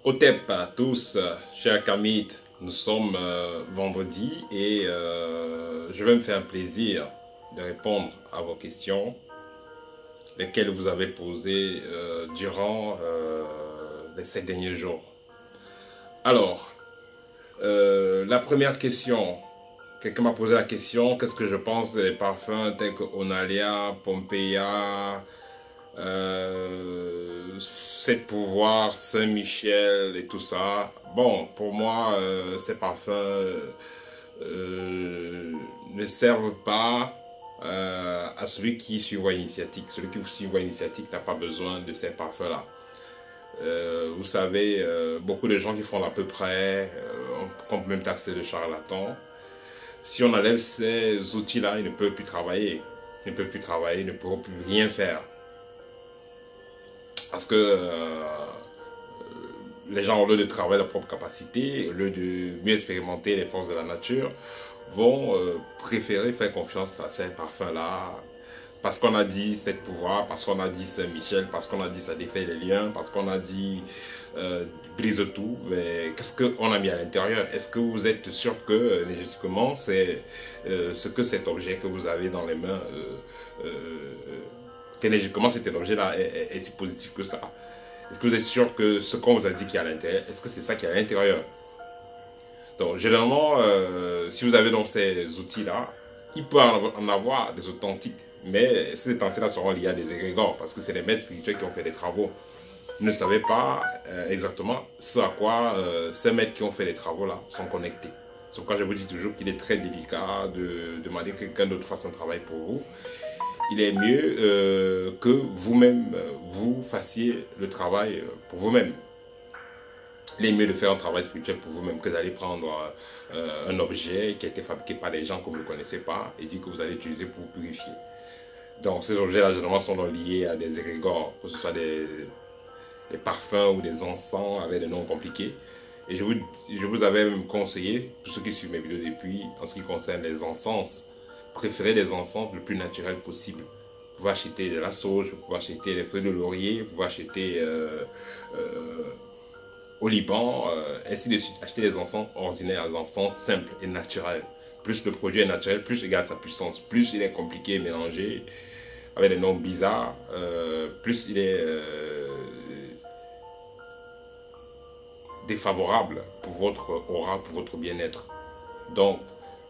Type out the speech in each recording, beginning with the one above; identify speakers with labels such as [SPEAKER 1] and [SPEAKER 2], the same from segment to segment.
[SPEAKER 1] Otep à tous, chers Kamit, nous sommes vendredi et je vais me faire un plaisir de répondre à vos questions, lesquelles vous avez posées durant les 7 derniers jours. Alors, la première question, quelqu'un m'a posé la question, qu'est-ce que je pense des parfums tels que Onalia, Pompeia, 7 pouvoirs, Saint-Michel et tout ça. Bon, pour moi, ces parfums ne servent pas à celui qui suit voie initiatique. Celui qui suit voie initiatique n'a pas besoin de ces parfums-là. Vous savez, beaucoup de gens qui font à peu près, on peut même taxer de charlatans. Si on enlève ces outils-là, ils ne peuvent plus travailler. Ils ne peuvent plus travailler, ils ne pourront plus rien faire. Parce que les gens, au lieu de travailler leur propre capacité, au lieu de mieux expérimenter les forces de la nature, vont préférer faire confiance à ces parfums-là. Parce qu'on a dit 7 pouvoirs, parce qu'on a dit Saint-Michel, parce qu'on a dit ça défait les liens, parce qu'on a dit brise tout. Mais qu'est-ce qu'on a mis à l'intérieur? Est-ce que vous êtes sûr que, énergétiquement, c'est ce que cet objet que vous avez dans les mains qu'énergiquement cet objet-là est si positif que ça? Est-ce que vous êtes sûr que ce qu'on vous a dit qu'il y a à l'intérieur, est-ce que c'est ça qui est à l'intérieur? Donc, généralement, si vous avez donc ces outils-là, il peut en avoir des authentiques, mais ces authentiques-là seront liés à des égrégores, parce que c'est les maîtres spirituels qui ont fait des travaux. Vous ne savez pas exactement ce à quoi ces maîtres qui ont fait les travaux-là sont connectés. C'est pourquoi je vous dis toujours qu'il est très délicat de demander que quelqu'un d'autre fasse un travail pour vous. Il est mieux que vous-même, vous fassiez le travail pour vous-même. Il est mieux de faire un travail spirituel pour vous-même que d'aller prendre un objet qui a été fabriqué par des gens que vous ne connaissez pas et dire que vous allez l'utiliser pour vous purifier. Donc ces objets-là, généralement, sont liés à des égrégores, que ce soit des parfums ou des encens avec des noms compliqués. Et je vous avais même conseillé, pour ceux qui suivent mes vidéos depuis, en ce qui concerne les encens, préférez les encens le plus naturel possible. Vous pouvez acheter de la sauge, vous pouvez acheter les feuilles de laurier, vous pouvez acheter au Liban, ainsi de suite. Acheter des encens ordinaires, des encens simples et naturels. Plus le produit est naturel, plus il garde sa puissance. Plus il est compliqué et mélangé, avec des noms bizarres, plus il est défavorable pour votre aura, pour votre bien-être. Donc,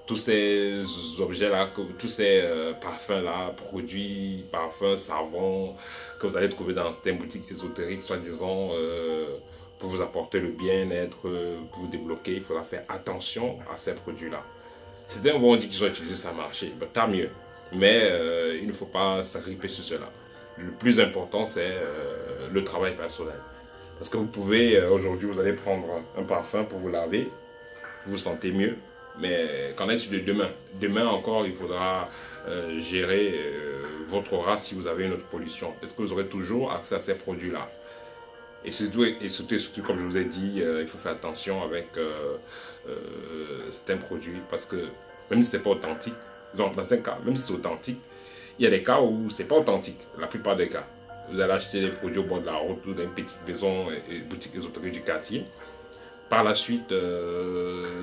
[SPEAKER 1] tous ces objets-là, tous ces parfums-là, produits, parfums, savons, que vous allez trouver dans certaines boutiques ésotériques, soi-disant, pour vous apporter le bien-être, pour vous débloquer, il faudra faire attention à ces produits-là. Certains vont dire qu'ils ont utilisé ça a marché, ben, tant mieux. Mais il ne faut pas s'agripper sur cela. Le plus important, c'est le travail personnel. Parce que vous pouvez, aujourd'hui, vous allez prendre un parfum pour vous laver, vous vous sentez mieux. Mais qu'en est-il de demain? Demain encore, il faudra gérer votre aura si vous avez une autre pollution. Est-ce que vous aurez toujours accès à ces produits-là? Et surtout, comme je vous ai dit, il faut faire attention avec certains produits. Parce que même si ce n'est pas authentique, dans certains cas, même si c'est authentique, il y a des cas où ce n'est pas authentique, la plupart des cas. Vous allez acheter des produits au bord de la route ou dans une petite maison et boutique ésotérique du quartier. Par la suite,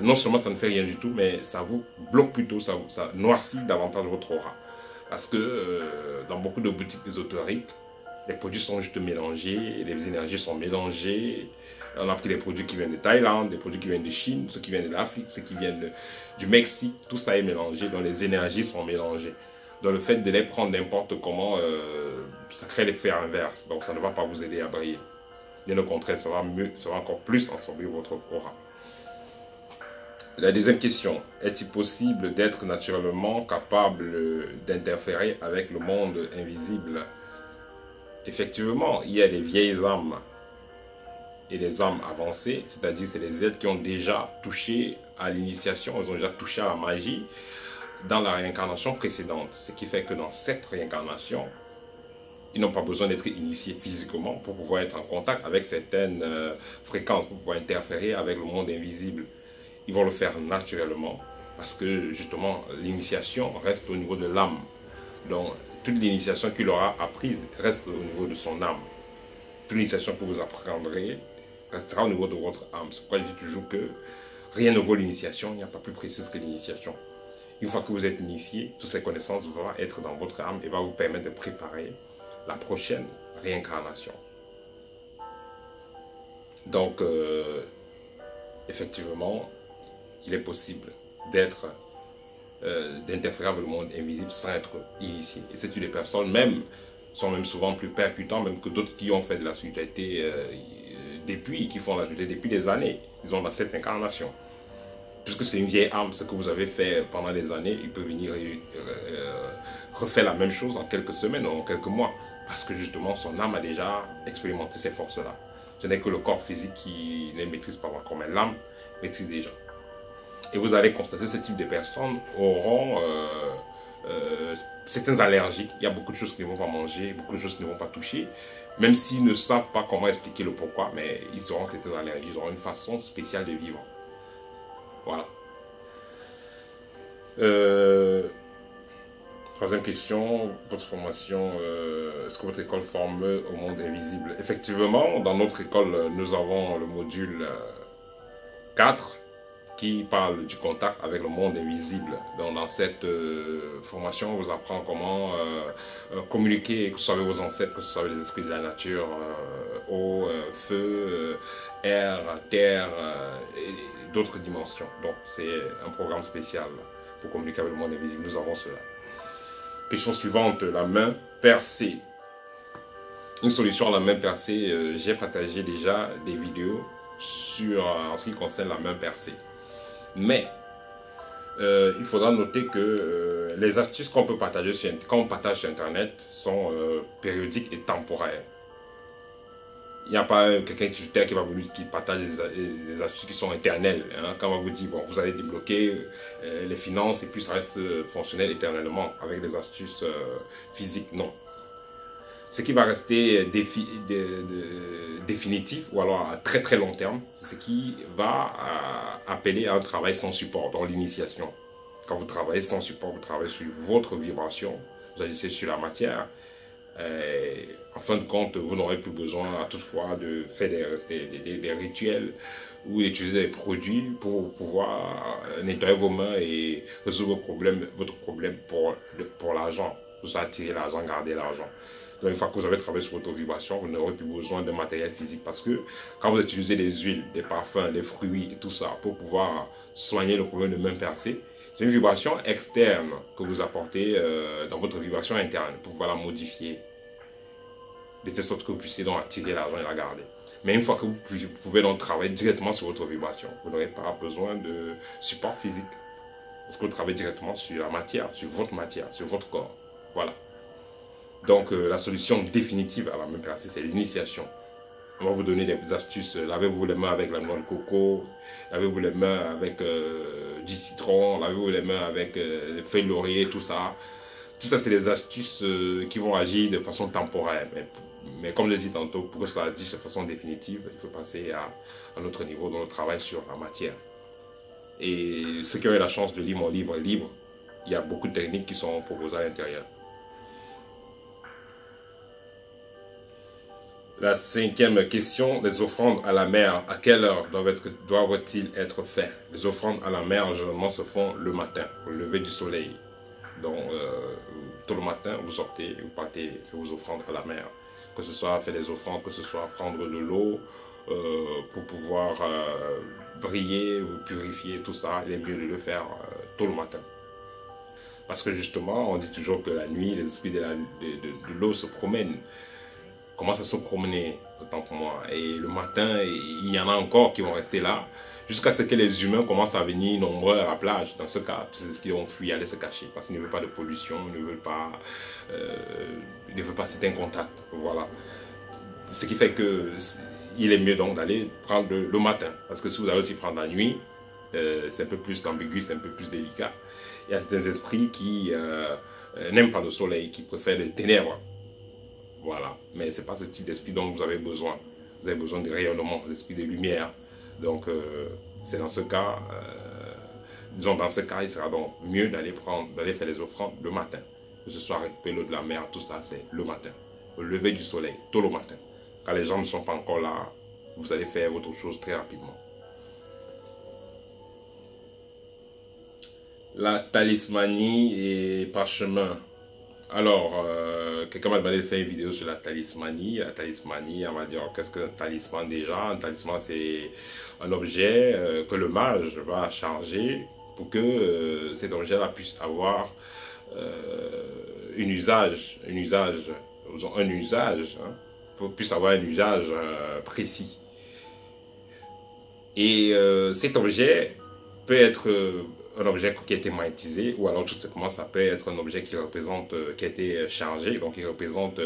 [SPEAKER 1] non seulement ça ne fait rien du tout, mais ça vous bloque plutôt, ça noircit davantage votre aura. Parce que dans beaucoup de boutiques ésotériques, les produits sont juste mélangés, les énergies sont mélangées. On a pris des produits qui viennent de Thaïlande, des produits qui viennent de Chine, ceux qui viennent de l'Afrique, ceux qui viennent du Mexique, tout ça est mélangé, donc les énergies sont mélangées. Donc le fait de les prendre n'importe comment, ça crée l'effet inverse, donc ça ne va pas vous aider à briller. Bien au contraire, ça va encore plus ensombrer votre aura. La deuxième question, est-il possible d'être naturellement capable d'interférer avec le monde invisible? Effectivement, il y a des vieilles âmes et des âmes avancées, c'est-à-dire c'est les êtres qui ont déjà touché à l'initiation, ils ont déjà touché à la magie dans la réincarnation précédente. Ce qui fait que dans cette réincarnation, ils n'ont pas besoin d'être initiés physiquement pour pouvoir être en contact avec certaines fréquences, pour pouvoir interférer avec le monde invisible. Ils vont le faire naturellement parce que justement l'initiation reste au niveau de l'âme. Donc toute l'initiation qu'il aura apprise reste au niveau de son âme. Toute l'initiation que vous apprendrez restera au niveau de votre âme. C'est pourquoi je dis toujours que rien ne vaut l'initiation, il n'y a pas plus précise que l'initiation. Une fois que vous êtes initié, toutes ces connaissances vont être dans votre âme et va vous permettre de préparer la prochaine réincarnation. Donc, effectivement, il est possible d'interférer avec le monde invisible sans être initié. Et c'est des personnes sont même souvent plus percutants même que d'autres qui ont fait de la spiritualité qui font la spiritualité depuis des années. Ils ont dans cette incarnation. Puisque c'est une vieille âme, ce que vous avez fait pendant des années, il peut venir refaire la même chose en quelques semaines ou en quelques mois. Parce que justement, son âme a déjà expérimenté ces forces-là. Ce n'est que le corps physique qui ne les maîtrise pas encore, mais l'âme maîtrise déjà. Et vous allez constater que ce type de personnes auront certaines allergies. Il y a beaucoup de choses qu'ils ne vont pas manger, beaucoup de choses qu'ils ne vont pas toucher. Même s'ils ne savent pas comment expliquer le pourquoi, mais ils auront certaines allergies, ils auront une façon spéciale de vivre. Voilà. Troisième question, votre formation, est-ce que votre école forme au monde invisible? Effectivement, dans notre école, nous avons le module 4 qui parle du contact avec le monde invisible. Donc, dans cette formation, on vous apprend comment communiquer, que ce soit avec vos ancêtres, que ce soit avec les esprits de la nature, eau, feu, air, terre et d'autres dimensions. Donc, c'est un programme spécial pour communiquer avec le monde invisible. Nous avons cela. Question suivante, la main percée. Une solution à la main percée, j'ai partagé déjà des vidéos en ce qui concerne la main percée. Mais, il faudra noter que les astuces qu'on peut partager quand on partage sur Internet sont périodiques et temporaires. Il n'y a pas quelqu'un qui va venir qui partage des astuces qui sont éternelles. Hein, quand on va vous dire, bon, vous allez débloquer les finances et puis ça reste fonctionnel éternellement avec des astuces physiques, non. Ce qui va rester définitif ou alors à très très long terme, c'est ce qui va appeler à un travail sans support, dans l'initiation. Quand vous travaillez sans support, vous travaillez sur votre vibration, vous agissez sur la matière. En fin de compte, vous n'aurez plus besoin à toutefois de faire des rituels ou d'utiliser des produits pour pouvoir nettoyer vos mains et résoudre votre problème pour l'argent. Vous attirer l'argent, garder l'argent. Donc une fois que vous avez travaillé sur votre vibration, vous n'aurez plus besoin de matériel physique parce que quand vous utilisez des huiles, des parfums, des fruits et tout ça pour pouvoir soigner le problème de main percée, c'est une vibration externe que vous apportez dans votre vibration interne pour pouvoir la modifier. De telle sorte que vous puissiez donc attirer l'argent et la garder. Mais une fois que vous pouvez donc travailler directement sur votre vibration, vous n'aurez pas besoin de support physique. Parce que vous travaillez directement sur la matière, sur votre corps. Voilà. Donc la solution définitive à la main percée, c'est l'initiation. On va vous donner des astuces. Lavez-vous les mains avec la noix de coco, lavez-vous les mains avec du citron, lavez-vous les mains avec des feuilles de laurier, tout ça. Tout ça, c'est des astuces qui vont agir de façon temporaire. Mais comme je l'ai dit tantôt, pour que ça agisse de façon définitive, il faut passer à un autre niveau dans le travail sur la matière. Et ceux qui ont eu la chance de lire mon livre libre, il y a beaucoup de techniques qui sont proposées à l'intérieur. La cinquième question, les offrandes à la mer, à quelle heure doivent-ils être faits? Les offrandes à la mer, généralement, se font le matin, au lever du soleil. Donc, tôt le matin, vous sortez, vous partez faire vos offrandes à la mer. Que ce soit faire des offrandes, que ce soit prendre de l'eau pour pouvoir briller, vous purifier, tout ça, il est mieux de le faire tôt le matin. Parce que justement, on dit toujours que la nuit, les esprits de l'eau se promènent. Commencent à se promener, autant pour moi. Et le matin, il y en a encore qui vont rester là, jusqu'à ce que les humains commencent à venir nombreux à la plage. Dans ce cas, tous ces esprits ont fui, aller se cacher, parce qu'ils ne veulent pas de pollution, ils ne veulent pas certains contacts. Voilà. Ce qui fait que il est mieux donc d'aller prendre le matin. Parce que si vous allez aussi prendre la nuit, c'est un peu plus ambigu, c'est un peu plus délicat. Il y a certains esprits qui n'aiment pas le soleil, qui préfèrent les ténèbres. Voilà, mais ce n'est pas ce type d'esprit dont vous avez besoin. Vous avez besoin de rayonnement, d'esprit de lumière. Donc, c'est dans ce cas, disons dans ce cas, il sera donc mieux d'aller faire les offrandes le matin. Que ce soit récupérer l'eau de la mer, tout ça, c'est le matin. Au lever du soleil, tôt le matin. Quand les gens ne sont pas encore là, vous allez faire autre chose très rapidement. La talismanie et parchemin. Alors, quelqu'un m'a demandé de faire une vidéo sur la talismanie. La talismanie, on va dire, qu'est-ce qu'un talisman déjà? Un talisman, c'est un objet que le mage va charger pour que cet objet-là puisse avoir un usage, hein, puisse avoir un usage précis. Et cet objet peut être un objet qui a été magnétisé, ou alors tout simplement ça peut être un objet qui représente, qui a été chargé, donc qui représente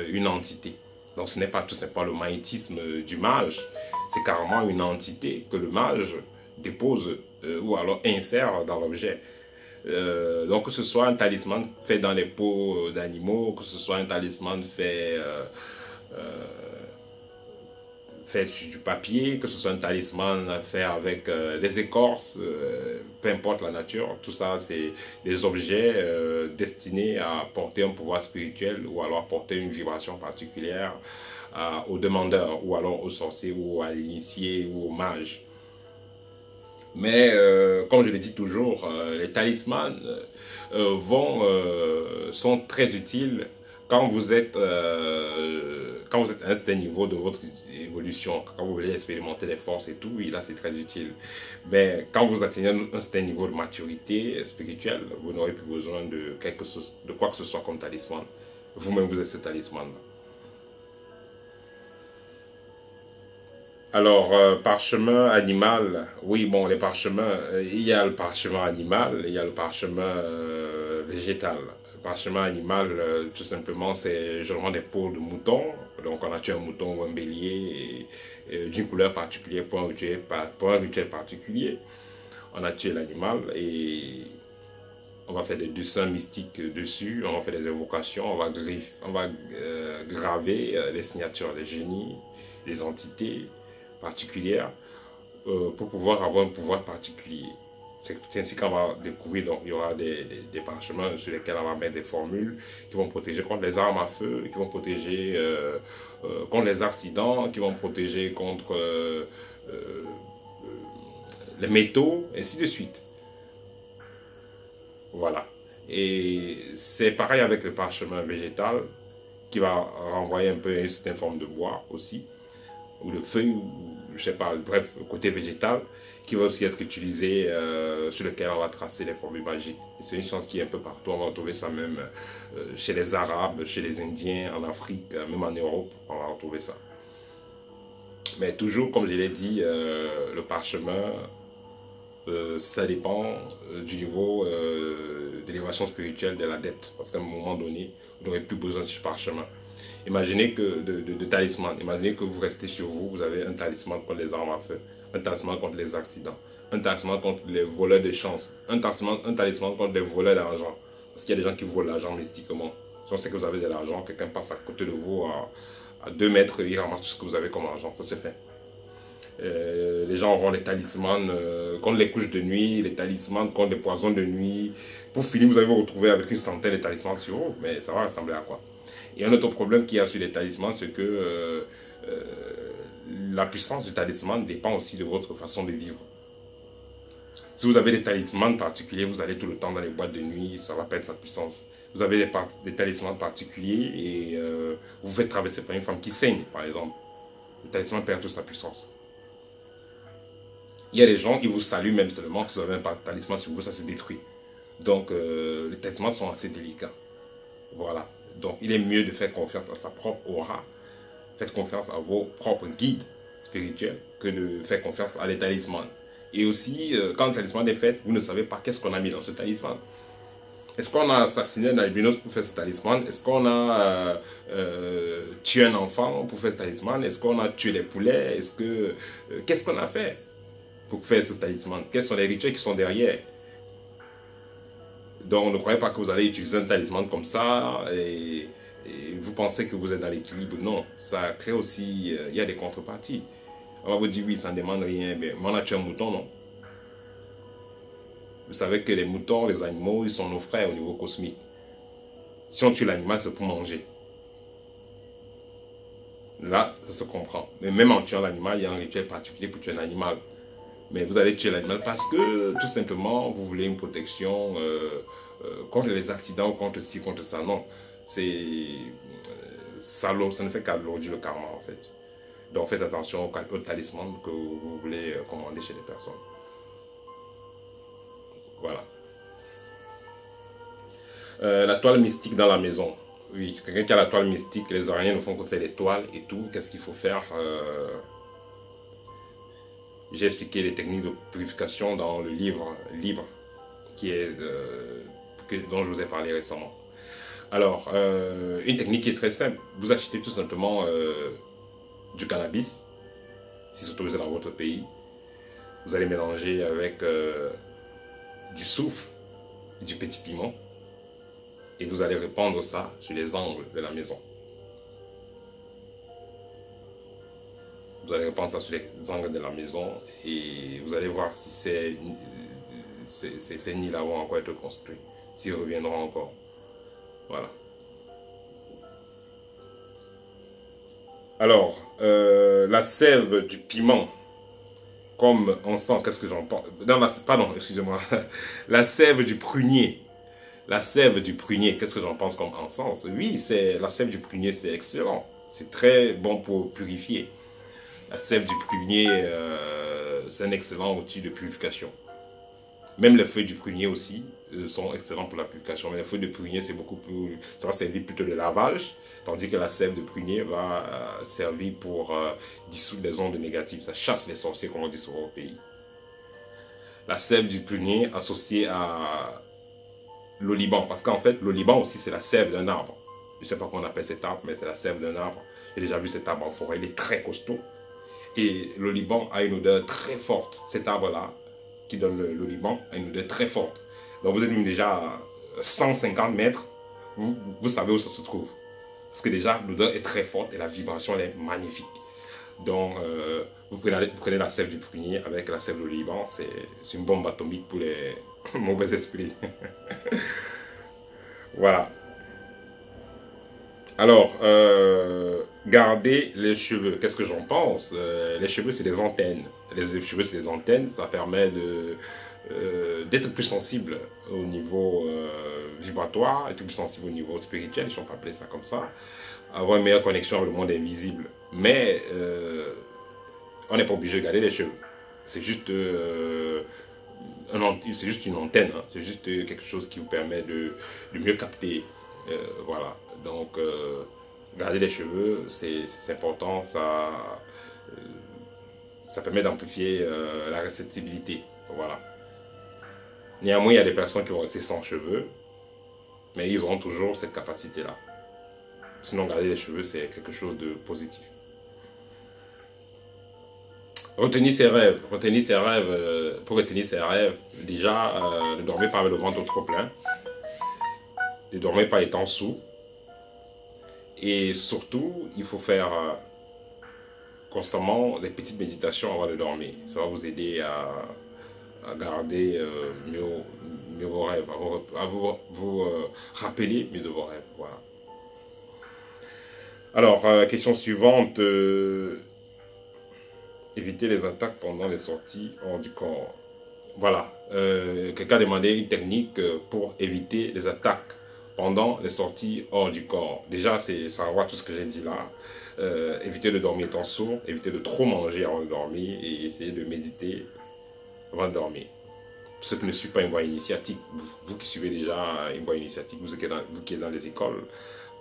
[SPEAKER 1] une entité. Donc ce n'est pas tout simplement le magnétisme du mage, c'est carrément une entité que le mage dépose ou alors insère dans l'objet. Donc que ce soit un talisman fait dans les peaux d'animaux, que ce soit un talisman fait sur du papier, que ce soit un talisman fait avec des écorces, peu importe la nature, tout ça c'est des objets destinés à porter un pouvoir spirituel ou alors apporter une vibration particulière aux demandeurs ou alors aux sorciers ou à l'initié ou aux mages. Mais comme je le dis toujours, les talismans sont très utiles quand vous êtes à un certain niveau de votre évolution, quand vous voulez expérimenter les forces et tout, oui, là c'est très utile. Mais quand vous atteignez un certain niveau de maturité spirituelle, vous n'aurez plus besoin de quoi que ce soit comme talisman. Vous-même vous êtes ce talisman-là. Alors, parchemin animal, oui, bon, les parchemins, il y a le parchemin animal, il y a le parchemin végétal. Le parchemin animal, tout simplement, c'est généralement des peaux de mouton. Donc, on a tué un mouton ou un bélier d'une couleur particulière pour un rituel particulier. On a tué l'animal et on va faire des dessins mystiques dessus, on va faire des évocations, on va graver les signatures des génies, des entités particulière pour pouvoir avoir un pouvoir particulier. C'est ainsi qu'on va découvrir, donc il y aura des parchemins sur lesquels on va mettre des formules qui vont protéger contre les armes à feu, qui vont protéger contre les accidents, qui vont protéger contre les métaux, ainsi de suite. Voilà. Et c'est pareil avec le parchemin végétal qui va renvoyer un peu à une certaine forme de bois aussi, ou de feuilles, ou je sais pas, bref, côté végétal, qui va aussi être utilisé, sur lequel on va tracer les formules magiques. C'est une chose qui est un peu partout, on va retrouver ça même chez les Arabes, chez les Indiens, en Afrique, même en Europe, on va retrouver ça. Mais toujours, comme je l'ai dit, le parchemin, ça dépend du niveau d'élévation spirituelle de l'adepte, parce qu'à un moment donné, vous n'aurez plus besoin de ce parchemin. Imaginez que de talisman, imaginez que vous restez sur vous, vous avez un talisman contre les armes à feu, un talisman contre les accidents, un talisman contre les voleurs de chance, un talisman contre les voleurs d'argent. Parce qu'il y a des gens qui volent l'argent mystiquement. Si on sait que vous avez de l'argent, quelqu'un passe à côté de vous à 2 mètres, il ramasse tout ce que vous avez comme argent, ça c'est fait. Les gens auront les talismans contre les couches de nuit, les talismans contre les poisons de nuit. Pour finir, vous allez vous retrouver avec une centaine de talismans sur vous, mais ça va ressembler à quoi? Et un autre problème qu'il y a sur les talismans, c'est que la puissance du talisman dépend aussi de votre façon de vivre. Si vous avez des talismans particuliers, vous allez tout le temps dans les boîtes de nuit, ça va perdre sa puissance. Vous avez des talismans particuliers et vous vous faites traverser par une femme qui saigne, par exemple. Le talisman perd toute sa puissance. Il y a des gens qui vous saluent même seulement que vous avez un talisman sur vous, ça se détruit. Donc les talismans sont assez délicats. Voilà. Donc il est mieux de faire confiance à sa propre aura. Faites confiance à vos propres guides spirituels que de faire confiance à les talismans. Et aussi, quand le talisman est fait, vous ne savez pas qu'est-ce qu'on a mis dans ce talisman. Est-ce qu'on a assassiné un albinos pour faire ce talisman? Est-ce qu'on a tué un enfant pour faire ce talisman? Est-ce qu'on a tué les poulets? Qu'est-ce qu'on a fait pour faire ce talisman? Quels sont les rituels qui sont derrière? Donc ne croyez pas que vous allez utiliser un talisman comme ça et vous pensez que vous êtes dans l'équilibre. Non, ça crée aussi, il y a des contreparties. On va vous dire oui, ça ne demande rien, mais on a tué un mouton, non? Vous savez que les moutons, les animaux, ils sont nos frères au niveau cosmique. Si on tue l'animal, c'est pour manger. Là, ça se comprend. Mais même en tuant l'animal, il y a un rituel particulier pour tuer un animal. Mais vous allez tuer l'animal parce que, tout simplement, vous voulez une protection contre les accidents, contre ci, contre ça. Non, ça ne fait qu'alourdir le karma, en fait. Donc, faites attention au talisman que vous voulez commander chez les personnes. Voilà. La toile mystique dans la maison. Oui, quelqu'un qui a la toile mystique, les araignées ne font que faire des toiles et tout. Qu'est-ce qu'il faut faire? J'ai expliqué les techniques de purification dans le livre Libre, qui est, dont je vous ai parlé récemment. Alors, une technique qui est très simple. Vous achetez tout simplement du cannabis, si c'est autorisé dans votre pays. Vous allez mélanger avec du soufre, du petit piment, et vous allez répandre ça sur les angles de la maison. Vous allez répandre ça sur les angles de la maison et vous allez voir si ces nids-là vont encore être construits, s'ils reviendront encore. Voilà. Alors, la sève du piment, comme encens, qu'est-ce que j'en pense? Non, pardon, excusez-moi. La sève du prunier. La sève du prunier, qu'est-ce que j'en pense comme encens? Oui, la sève du prunier, c'est excellent. C'est très bon pour purifier. La sève du prunier, c'est un excellent outil de purification. Même les feuilles du prunier aussi sont excellentes pour la purification. Mais les feuilles de prunier, c'est beaucoup plus... Ça va servir plutôt de lavage, tandis que la sève de prunier va servir pour dissoudre les ondes négatives. Ça chasse les sorciers, comme on dit souvent au pays. La sève du prunier associée à l'oliban, parce qu'en fait, l'oliban aussi, c'est la sève d'un arbre. Je ne sais pas comment on appelle cet arbre, mais c'est la sève d'un arbre. J'ai déjà vu cet arbre en forêt, il est très costaud. Et l'oliban a une odeur très forte. Cet arbre-là, qui donne l'oliban, a une odeur très forte. Donc vous êtes même déjà à 150 mètres, vous savez où ça se trouve. Parce que déjà, l'odeur est très forte et la vibration elle est magnifique. Donc, vous prenez la sève du prunier avec la sève de l'oliban, c'est une bombe atomique pour les mauvais esprits. Voilà. Alors, garder les cheveux, qu'est-ce que j'en pense? Les cheveux, c'est des antennes. Les cheveux, c'est des antennes, ça permet d'être plus sensible au niveau vibratoire, être plus sensible au niveau spirituel, si on peut appeler ça comme ça, avoir une meilleure connexion avec le monde invisible. Mais on n'est pas obligé de garder les cheveux. C'est juste, juste une antenne, hein. C'est juste quelque chose qui vous permet de mieux capter. Voilà. Donc, garder les cheveux, c'est important, ça permet d'amplifier la réceptibilité. Voilà. Néanmoins, il y a des personnes qui vont rester sans cheveux, mais ils auront toujours cette capacité-là. Sinon, garder les cheveux, c'est quelque chose de positif. Retenir ses rêves. Retenir ses rêves, pour retenir ses rêves, déjà, ne dormez pas avec le ventre trop plein. Ne dormez pas étant sourd. Et surtout, il faut faire constamment des petites méditations avant de dormir. Ça va vous aider à garder mieux vos rêves, à vous rappeler mieux de vos rêves. Voilà. Alors, question suivante. Éviter les attaques pendant les sorties hors du corps. Voilà. Quelqu'un a demandé une technique pour éviter les attaques pendant les sorties hors du corps. Déjà, ça revoit tout ce que j'ai dit là. Éviter de dormir étant sourd, éviter de trop manger avant de dormir et essayer de méditer avant de dormir. Pour ceux qui ne suivent pas une voie initiatique, vous qui suivez déjà une voie initiatique, vous qui êtes dans les écoles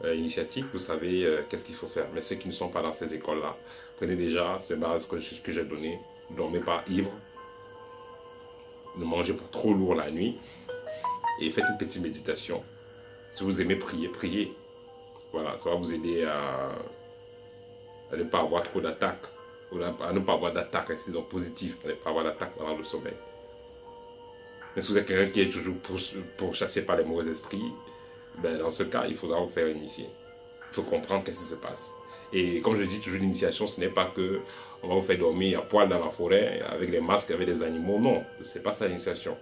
[SPEAKER 1] initiatiques, vous savez qu'est-ce qu'il faut faire. Mais ceux qui ne sont pas dans ces écoles-là, prenez déjà ces bases que j'ai données. Ne dormez pas ivre, ne mangez pas trop lourd la nuit et faites une petite méditation. Si vous aimez prier, priez. Voilà, ça va vous aider à ne pas avoir trop d'attaques, à ne pas avoir d'attaques, restez donc positif, à ne pas avoir d'attaques pendant le sommeil. Mais si vous êtes quelqu'un qui est toujours pourchassé par les mauvais esprits, ben dans ce cas, il faudra vous faire initier. Il faut comprendre qu'est-ce qui se passe. Et comme je dis toujours, l'initiation, ce n'est pas que on va vous faire dormir à poil dans la forêt, avec les masques, avec des animaux. Non, ce n'est pas ça l'initiation.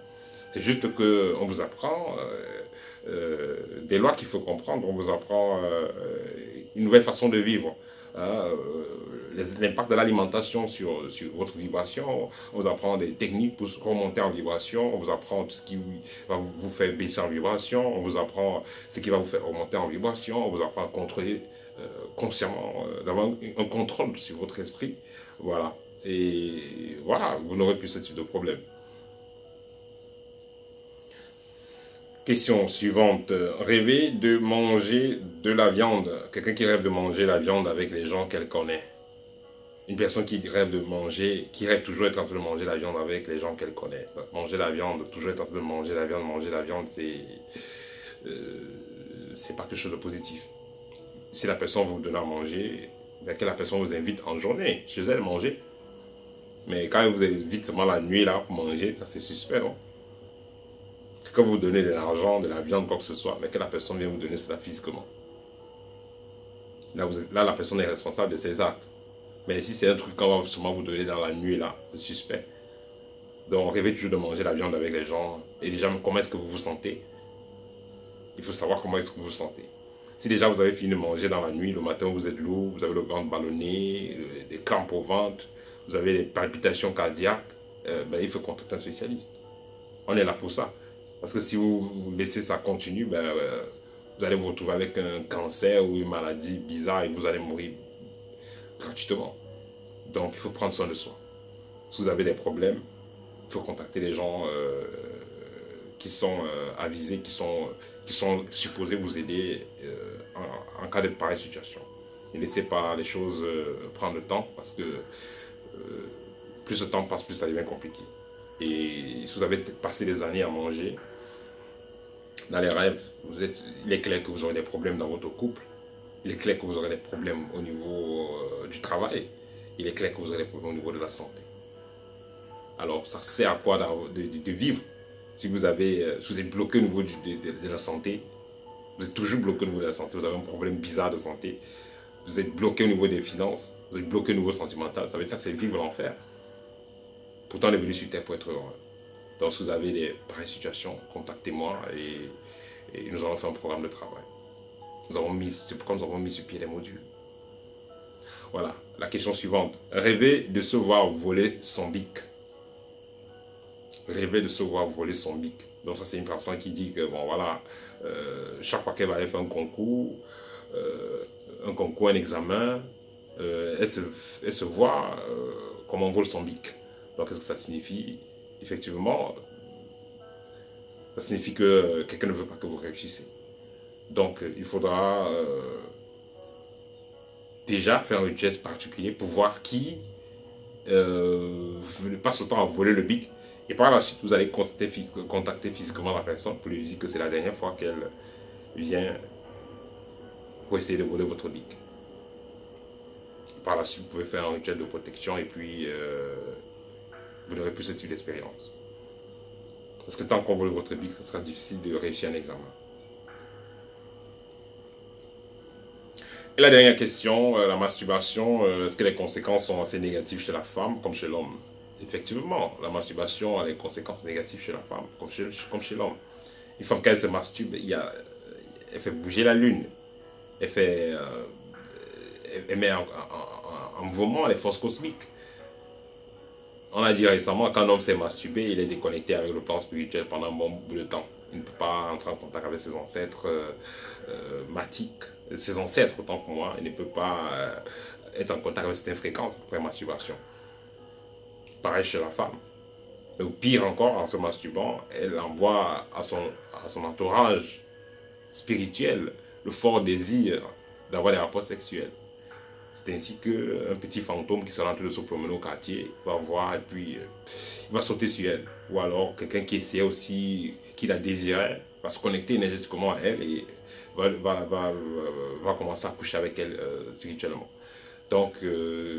[SPEAKER 1] C'est juste qu'on vous apprend des lois qu'il faut comprendre, on vous apprend une nouvelle façon de vivre. l'impact de l'alimentation sur votre vibration. On vous apprend des techniques pour remonter en vibration. On vous apprend tout ce qui va vous faire baisser en vibration. On vous apprend ce qui va vous faire remonter en vibration. On vous apprend à contrôler consciemment, d'avoir un contrôle sur votre esprit. Voilà. Et voilà, vous n'aurez plus ce type de problème. Question suivante. Rêver de manger de la viande. Quelqu'un qui rêve de manger la viande avec les gens qu'elle connaît. Une personne qui rêve de manger, qui rêve toujours être en train de manger la viande avec les gens qu'elle connaît. Manger la viande, toujours être en train de manger la viande, c'est pas quelque chose de positif. Si la personne vous donne à manger, bien que la personne vous invite en journée chez elle manger. Mais quand elle vous invite seulement la nuit là pour manger, ça c'est suspect, non? Quand vous donnez de l'argent, de la viande, quoi que ce soit, mais que la personne vient vous donner cela physiquement. Là, la personne est responsable de ses actes. Mais si c'est un truc qu'on va seulement vous donner dans la nuit, là, c'est suspect. Donc, rêvez toujours de manger la viande avec les gens. Et déjà, comment est-ce que vous vous sentez? Il faut savoir comment est-ce que vous vous sentez. Si déjà vous avez fini de manger dans la nuit, le matin vous êtes lourd, vous avez le ventre ballonné, des crampes au ventre, vous avez des palpitations cardiaques, ben, il faut contacter un spécialiste. On est là pour ça. Parce que si vous laissez ça continuer, ben, vous allez vous retrouver avec un cancer ou une maladie bizarre et vous allez mourir gratuitement. Donc il faut prendre soin de soi. Si vous avez des problèmes, il faut contacter les gens qui sont avisés, qui sont supposés vous aider en cas de pareille situation. Ne laissez pas les choses prendre le temps parce que plus le temps passe, plus ça devient compliqué. Et si vous avez passé des années à manger, dans les rêves, il est clair que vous aurez des problèmes dans votre couple. Il est clair que vous aurez des problèmes au niveau du travail. Il est clair que vous aurez des problèmes au niveau de la santé. Alors, ça sert à quoi de vivre si vous êtes bloqué au niveau de la santé? Vous êtes toujours bloqué au niveau de la santé. Vous avez un problème bizarre de santé. Vous êtes bloqué au niveau des finances. Vous êtes bloqué au niveau sentimental. Ça veut dire que c'est vivre l'enfer. Pourtant, on est venu sur Terre pour être heureux. Donc, si vous avez des pareilles situations, contactez-moi et nous allons faire un programme de travail. C'est pourquoi nous avons mis sur pied les modules. Voilà, la question suivante. Rêver de se voir voler son bic. Rêver de se voir voler son bic. Donc ça, c'est une personne qui dit que, bon voilà, chaque fois qu'elle va aller faire un concours, un examen, elle se voit comme on vole son bic. Donc qu'est-ce que ça signifie? Effectivement, ça signifie que quelqu'un ne veut pas que vous réussissiez. Donc, il faudra déjà faire un rituel particulier pour voir qui passe le temps à voler le bic. Et par la suite, vous allez contacter physiquement la personne pour lui dire que c'est la dernière fois qu'elle vient pour essayer de voler votre bic. Par la suite, vous pouvez faire un rituel de protection et puis vous n'aurez plus ce type d'expérience. Parce que tant qu'on vole votre bic, ce sera difficile de réussir un examen. Et la dernière question, la masturbation, est-ce que les conséquences sont assez négatives chez la femme comme chez l'homme? Effectivement, la masturbation a des conséquences négatives chez la femme comme chez l'homme. Une femme, quand elle se masturbe, elle fait bouger la lune. Elle met en mouvement les forces cosmiques. On a dit récemment qu'un homme s'est masturbé, il est déconnecté avec le plan spirituel pendant un bon bout de temps. Il ne peut pas entrer en contact avec ses ancêtres matiques, ses ancêtres autant que moi. Il ne peut pas être en contact avec certaines fréquences après masturbation. Pareil chez la femme. Mais au pire encore, en se masturbant, elle envoie à son entourage spirituel le fort désir d'avoir des rapports sexuels. C'est ainsi qu'un petit fantôme qui sera en train de se promener au quartier va voir et puis il va sauter sur elle. Ou alors quelqu'un qui essayait aussi, qui la désirait, va se connecter énergétiquement à elle et va commencer à coucher avec elle spirituellement. Donc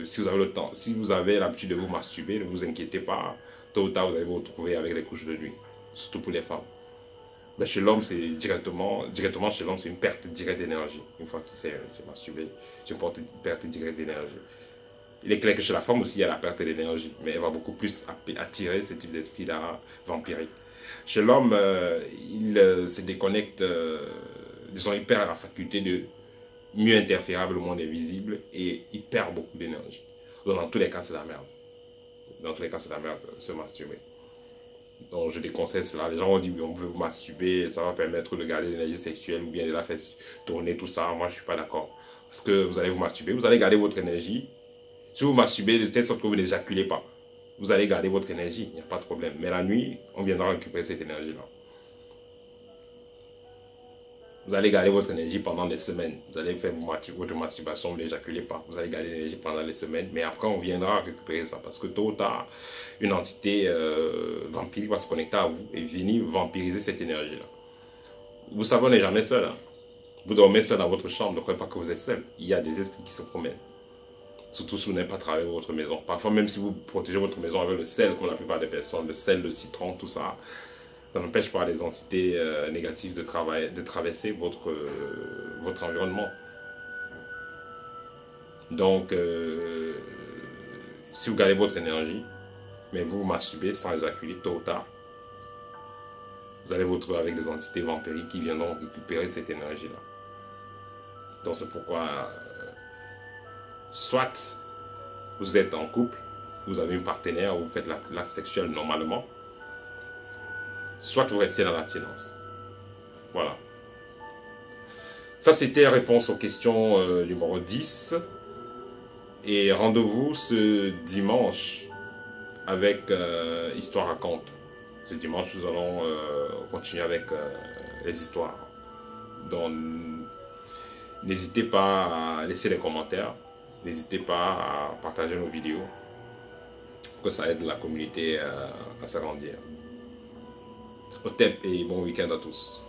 [SPEAKER 1] si vous avez le temps, si vous avez l'habitude de vous masturber, ne vous inquiétez pas, tôt ou tard vous allez vous retrouver avec les couches de nuit, surtout pour les femmes. Mais chez l'homme, c'est directement chez l'homme, c'est une perte directe d'énergie. Une fois qu'il s'est masturbé, je porte une perte directe d'énergie. Il est clair que chez la femme aussi, il y a la perte d'énergie, mais elle va beaucoup plus attirer ce type d'esprit-là vampirique. Chez l'homme, il se déconnecte, disons, il perd la faculté mieux interférable le monde est visible et il perd beaucoup d'énergie. Donc dans tous les cas, c'est la merde. Dans tous les cas, c'est la merde, se masturber. Donc je déconseille cela. Les gens ont dit, oui, on veut vous masturber, ça va permettre de garder l'énergie sexuelle ou bien de la faire tourner, tout ça. Moi, je ne suis pas d'accord. Parce que vous allez vous masturber, vous allez garder votre énergie. Si vous masturbez de telle sorte que vous n'éjaculez pas, vous allez garder votre énergie, il n'y a pas de problème. Mais la nuit, on viendra récupérer cette énergie-là. Vous allez garder votre énergie pendant des semaines. Vous allez faire votre masturbation, vous n'éjaculez pas. Vous allez garder l'énergie pendant les semaines. Mais après, on viendra récupérer ça. Parce que tôt ou tard, une entité vampirique va se connecter à vous et venir vampiriser cette énergie-là. Vous savez, on n'est jamais seul. Hein. Vous dormez seul dans votre chambre. Ne croyez pas que vous êtes seul. Il y a des esprits qui se promènent. Surtout si vous n'avez pas travaillé votre maison. Parfois, même si vous protégez votre maison avec le sel, comme la plupart des personnes, le sel, le citron, tout ça, ça n'empêche pas les entités négatives de traverser votre environnement. Donc, si vous gardez votre énergie, mais vous masturbez sans éjaculer, tôt ou tard, vous allez vous retrouver avec des entités vampiriques qui viendront récupérer cette énergie-là. Donc, c'est pourquoi, soit vous êtes en couple, vous avez une partenaire, vous faites l'acte sexuel normalement, soit vous restez dans l'abstinence. Voilà. Ça, c'était la réponse aux questions numéro 10. Et rendez-vous ce dimanche avec Histoire raconte. Ce dimanche, nous allons continuer avec les histoires. Donc, n'hésitez pas à laisser des commentaires. N'hésitez pas à partager nos vidéos pour que ça aide la communauté à s'agrandir. Au TEP et bon week-end à tous.